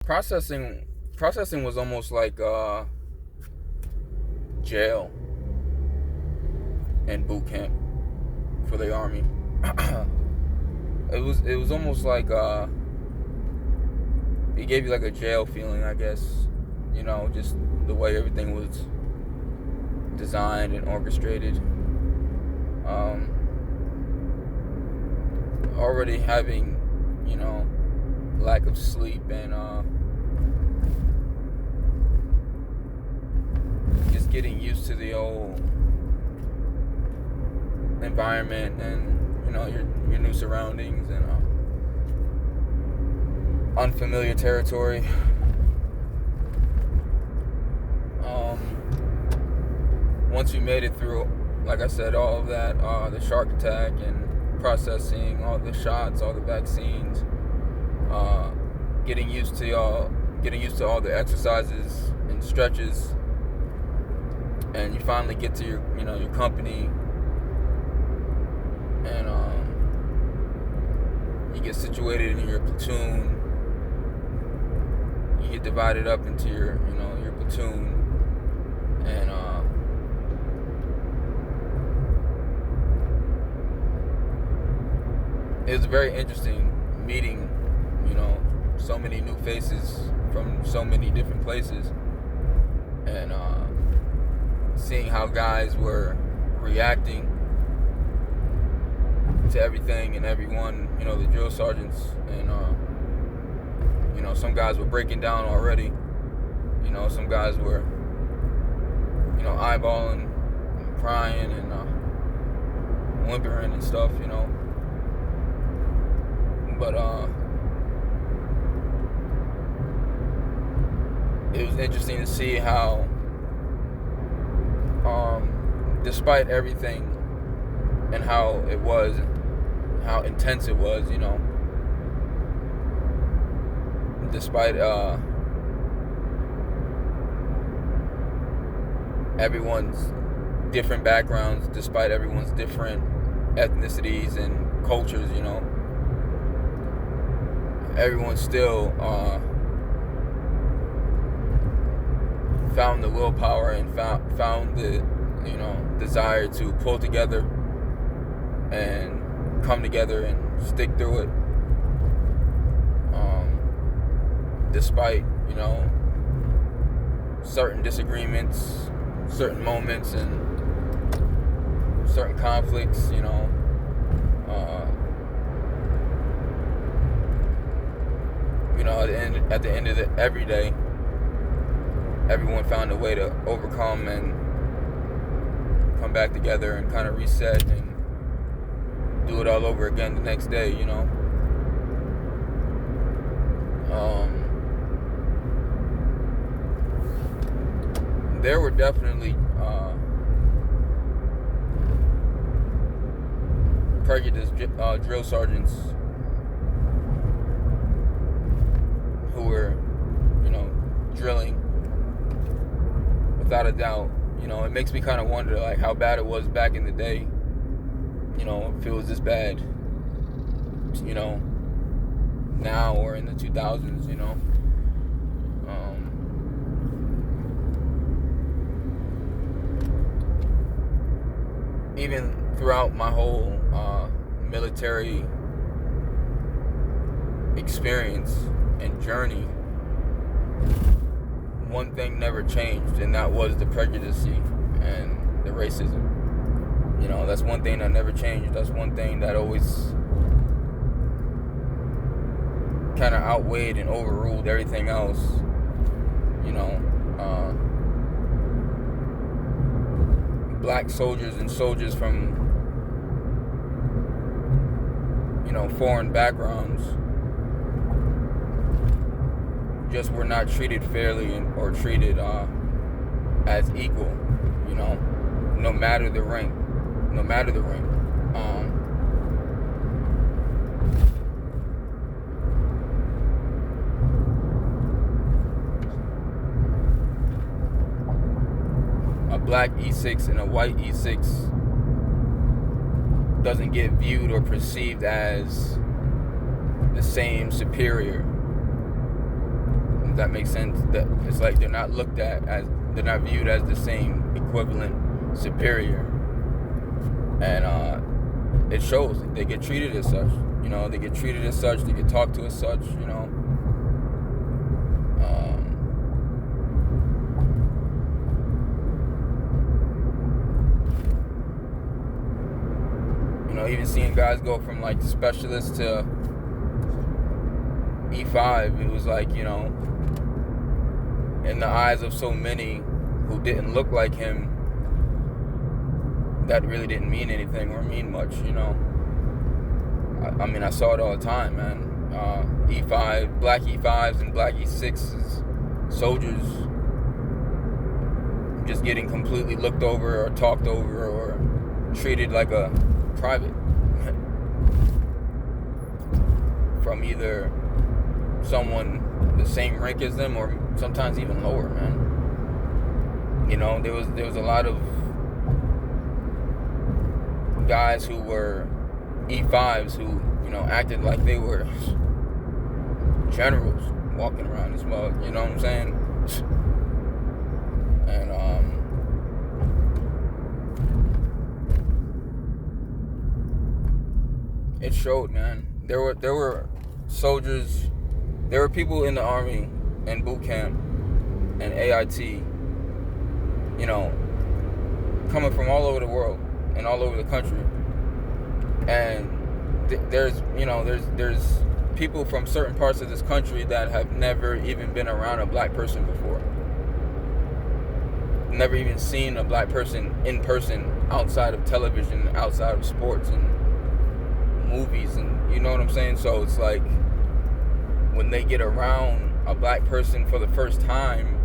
processing was almost like jail and boot camp for the army. It was almost like it gave you like a jail feeling, I guess. Just the way everything was designed and orchestrated. Already having, lack of sleep and just getting used to the old environment and your new surroundings and unfamiliar territory. Once you made it through, like I said, all of that, the shark attack and processing, all the shots, all the vaccines, getting used to all the exercises and stretches, and you finally get to your company, and you get situated in your platoon. You get divided up into your platoon, and it was very interesting meeting, so many new faces from so many different places, and seeing how guys were reacting to everything and everyone, the drill sergeants, and some guys were breaking down already. Some guys were, eyeballing and crying and whimpering and stuff, but it was interesting to see how, despite everything and how it was, how intense it was, despite everyone's different backgrounds, despite everyone's different ethnicities and cultures, everyone still found the willpower and found the desire to pull together and come together and stick through it, despite certain disagreements, certain moments, and certain conflicts. At the end of every day, everyone found a way to overcome and come back together and kind of reset and do it all over again the next day. There were definitely prejudiced drill sergeants who were, drilling. Without a doubt, it makes me kind of wonder, like, how bad it was back in the day. If it was this bad, now or in the 2000s, even throughout my whole military experience and journey, one thing never changed, and that was the prejudice and the racism. That's one thing that never changed. That's one thing that always kind of outweighed and overruled everything else. Black soldiers and soldiers from foreign backgrounds just were not treated fairly or treated as equal. No matter the rank. A black E6 and a white E6 doesn't get viewed or perceived as the same superior. that makes sense. That it's like they're not viewed as the same equivalent superior, and it shows. They get treated as such. They get treated as such. They get talked to as such. Even seeing guys go from like specialist to E5, it was like, in the eyes of so many who didn't look like him, that really didn't mean anything or mean much, I mean, I saw it all the time, man. E5, black E5s and black E6s, soldiers just getting completely looked over or talked over or treated like a private from either someone the same rank as them or sometimes even lower, man. There was a lot of guys who were E5s who acted like they were generals walking around as well. You know what I'm saying? And it showed, man. There were soldiers, there were people in the Army and boot camp and AIT, coming from all over the world and all over the country. And there's people from certain parts of this country that have never even been around a black person before. Never even seen a black person in person outside of television, outside of sports and movies, and you know what I'm saying? So it's like when they get around a black person for the first time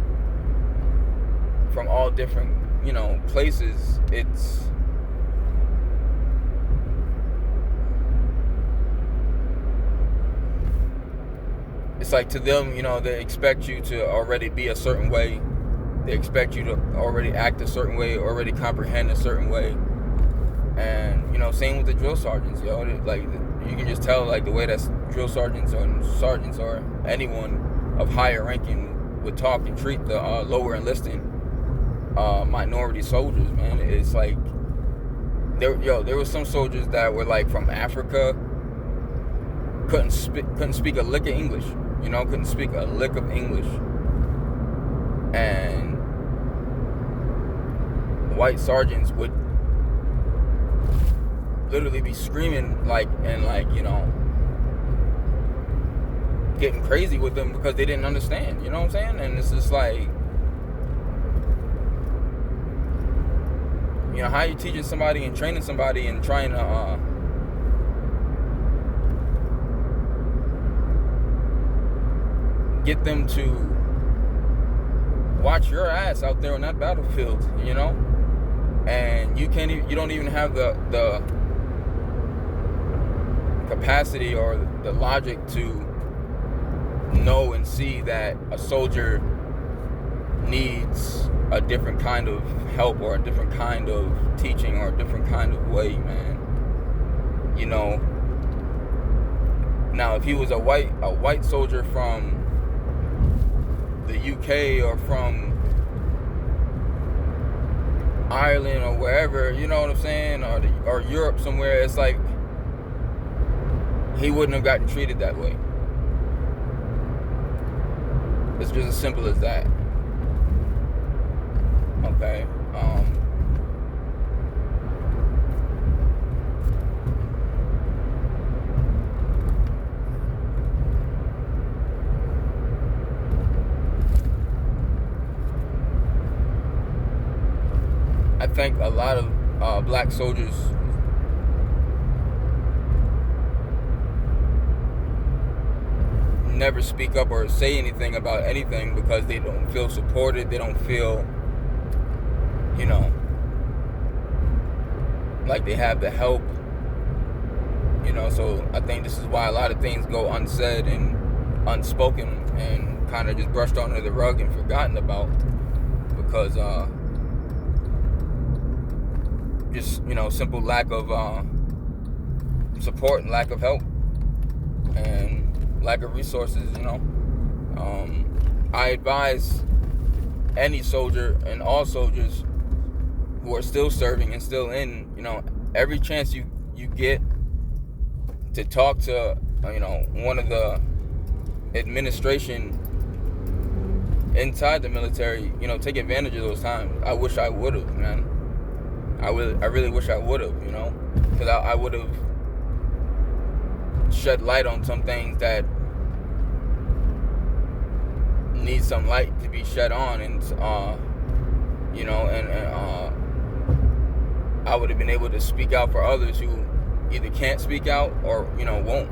from all different, places, it's like to them, they expect you to already be a certain way. They expect you to already act a certain way, already comprehend a certain way. And, same with the drill sergeants, like, you can just tell, like, the way that drill sergeants or anyone of higher ranking would talk and treat the lower enlisting minority soldiers, man. It's like, there were some soldiers that were, like, from Africa, couldn't speak a lick of English, couldn't speak a lick of English. And white sergeants would literally be screaming getting crazy with them because they didn't understand, you know what I'm saying? And it's just like, how are you teaching somebody and training somebody and trying to get them to watch your ass out there on that battlefield, and you don't even have the capacity or the logic to know and see that a soldier needs a different kind of help or a different kind of teaching or a different kind of way, man. Now if he was a white soldier from the UK or from Ireland or wherever, you know what I'm saying, or Europe somewhere, it's like he wouldn't have gotten treated that way. It's just as simple as that. Okay. I think a lot of black soldiers never speak up or say anything about anything because they don't feel supported. They don't feel, like they have the help. So I think this is why a lot of things go unsaid and unspoken and kind of just brushed under the rug and forgotten about because just simple lack of support and lack of help and lack of resources. I advise any soldier and all soldiers who are still serving and still in, every chance you get to talk to, one of the administration inside the military, take advantage of those times. I wish I would have, man. I really wish I would have, because I would have shed light on some things that need some light to be shed on, and I would have been able to speak out for others who either can't speak out or won't.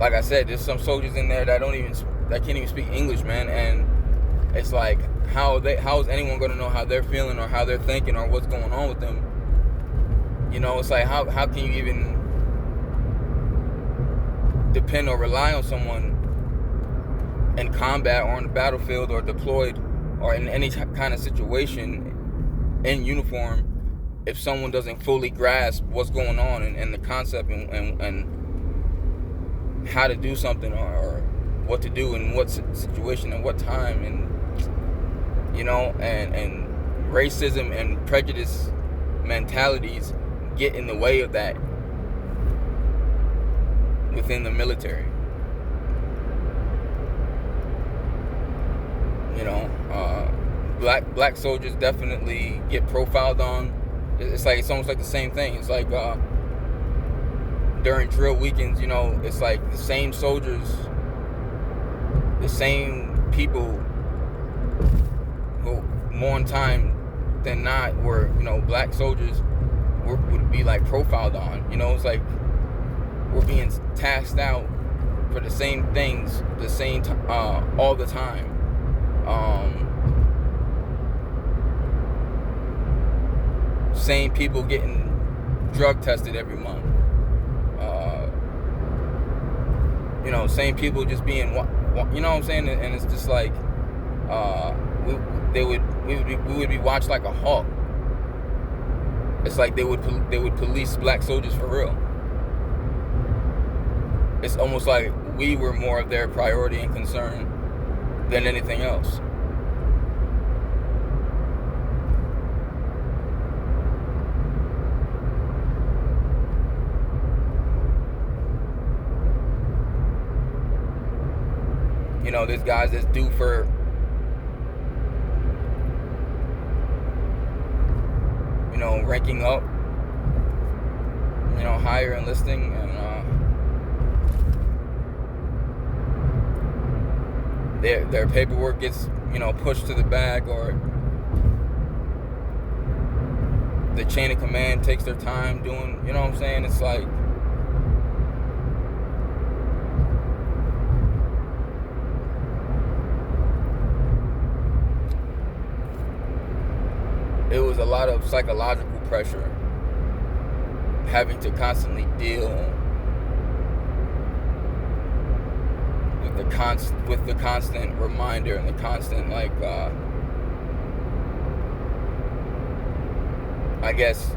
Like I said, there's some soldiers in there that can't even speak English, man, and it's like, how is anyone going to know how they're feeling or how they're thinking or what's going on with them? It's like, how can you even depend or rely on someone in combat or on the battlefield or deployed or in any kind of situation in uniform if someone doesn't fully grasp what's going on and the concept and how to do something or what to do in what situation and what time, and and racism and prejudice mentalities get in the way of that within the military. Black soldiers definitely get profiled on. It's almost like the same thing. It's like during drill weekends, it's like the same soldiers, the same people who more time than not were, black soldiers would be like profiled on. It's like we're being tasked out for the same things, the same all the time. Same people getting drug tested every month. Same people just being, what I'm saying? And it's just like, we would be watched like a hawk. It's like they would police black soldiers for real. It's almost like we were more of their priority and concern than anything else. There's guys that's due for ranking up, higher enlisting, and their paperwork gets pushed to the back, or the chain of command takes their time doing, what I'm saying? It's like, it was a lot of psychological pressure, having to constantly deal with the constant reminder and the constant, I guess,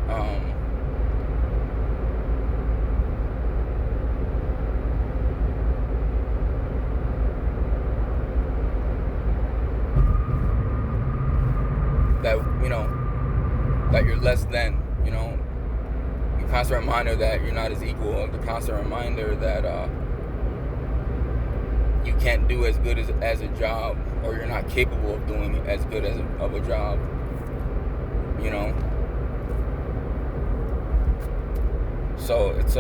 that, that you're less than, the constant reminder that you're not as equal, the constant reminder that you can't do as good as a job, or you're not capable of doing as good of a job, So it's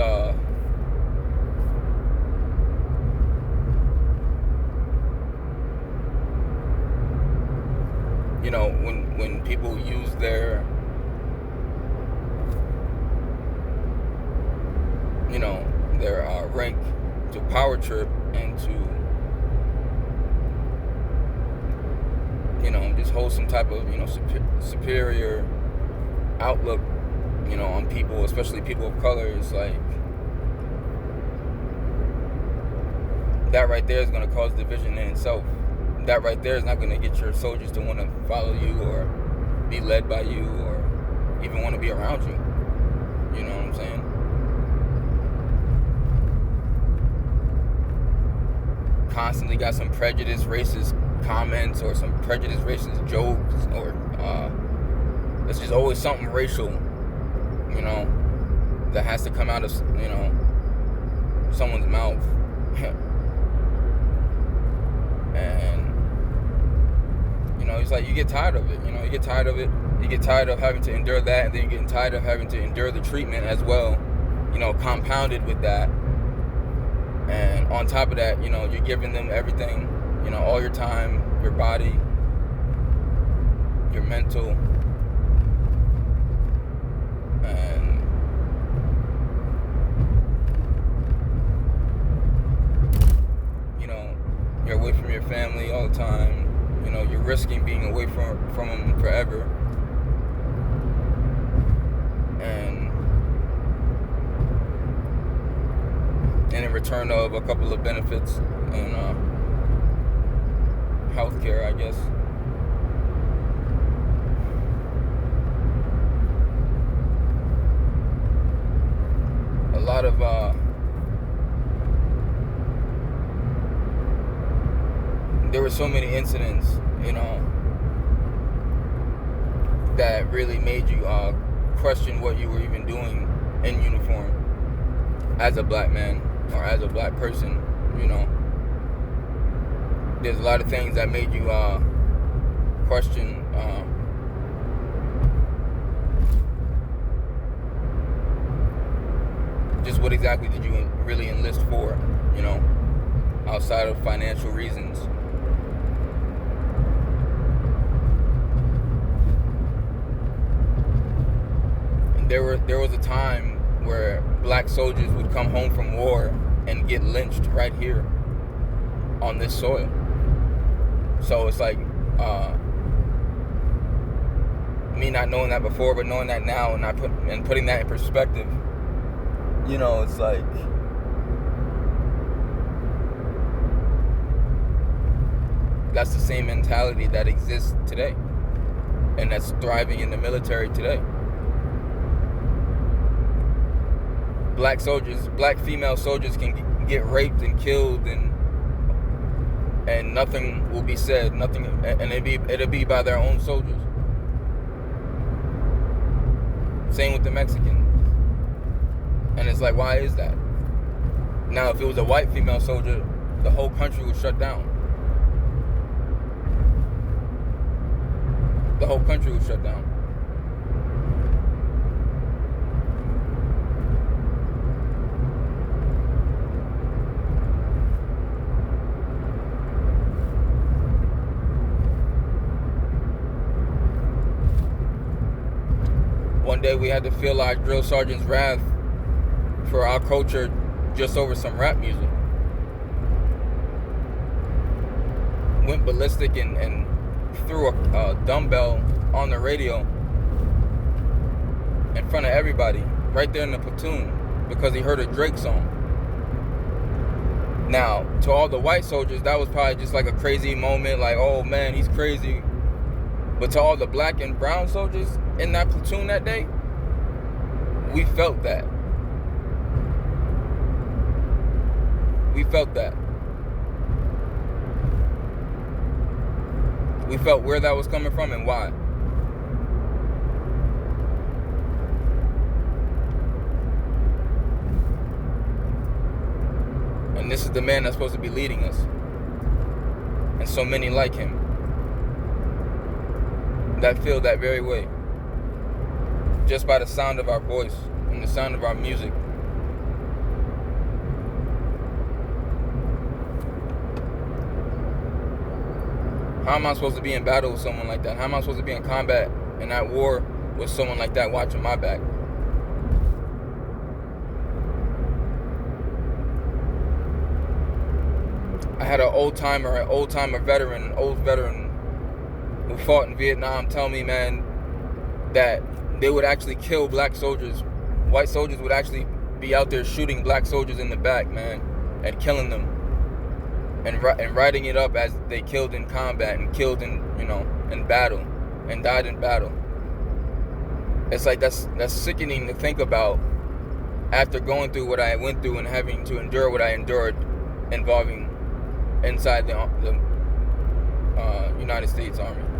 when people use their rank to power trip and to just hold some type of superior outlook on people, especially people of color. It's like that right there is going to cause division in itself. That right there is not going to get your soldiers to want to follow you or be led by you or even want to be around you. You know what I'm saying? constantly got some prejudiced racist comments or some prejudiced racist jokes, or it's just always something racial, that has to come out of, someone's mouth. And, it's like you get tired of it, you get tired of it. You get tired of having to endure that, and then you're getting tired of having to endure the treatment as well, compounded with that. And on top of that, you're giving them everything, all your time, your body, your mental, and you're away from your family all the time. You're risking being away from them forever. And in return of a couple of benefits and healthcare, I guess. A lot of there were so many incidents, that really made you question what you were even doing in uniform as a black man or as a black person. There's a lot of things that made you question just what exactly did you really enlist for, outside of financial reasons. There was a time where black soldiers would come home from war and get lynched right here on this soil. So it's like me not knowing that before, but knowing that now, and putting that in perspective. It's like that's the same mentality that exists today, and that's thriving in the military today. Black female soldiers can get raped and killed, and nothing will be said. Nothing, and it'll be by their own soldiers. Same with the Mexicans. And it's like, why is that? Now, if it was a white female soldier, the whole country would shut down. The whole country would shut down. One day we had to feel our drill sergeant's wrath for our culture just over some rap music. Went ballistic and threw a dumbbell on the radio in front of everybody, right there in the platoon, because he heard a Drake song. Now, to all the white soldiers, that was probably just like a crazy moment, like, oh man, he's crazy. But to all the black and brown soldiers in that platoon that day, we felt that. We felt that. We felt where that was coming from and why. And this is the man that's supposed to be leading us. And so many like him that feel that very way, just by the sound of our voice and the sound of our music. How am I supposed to be in battle with someone like that? How am I supposed to be in combat and at war with someone like that watching my back? I had an old timer veteran, an old veteran who fought in Vietnam tell me, man, that they would actually kill black soldiers. White soldiers would actually be out there shooting black soldiers in the back, man, and killing them, and writing it up as they killed in combat and killed in battle and died in battle. It's like that's sickening to think about after going through what I went through and having to endure what I endured involving inside the United States Army.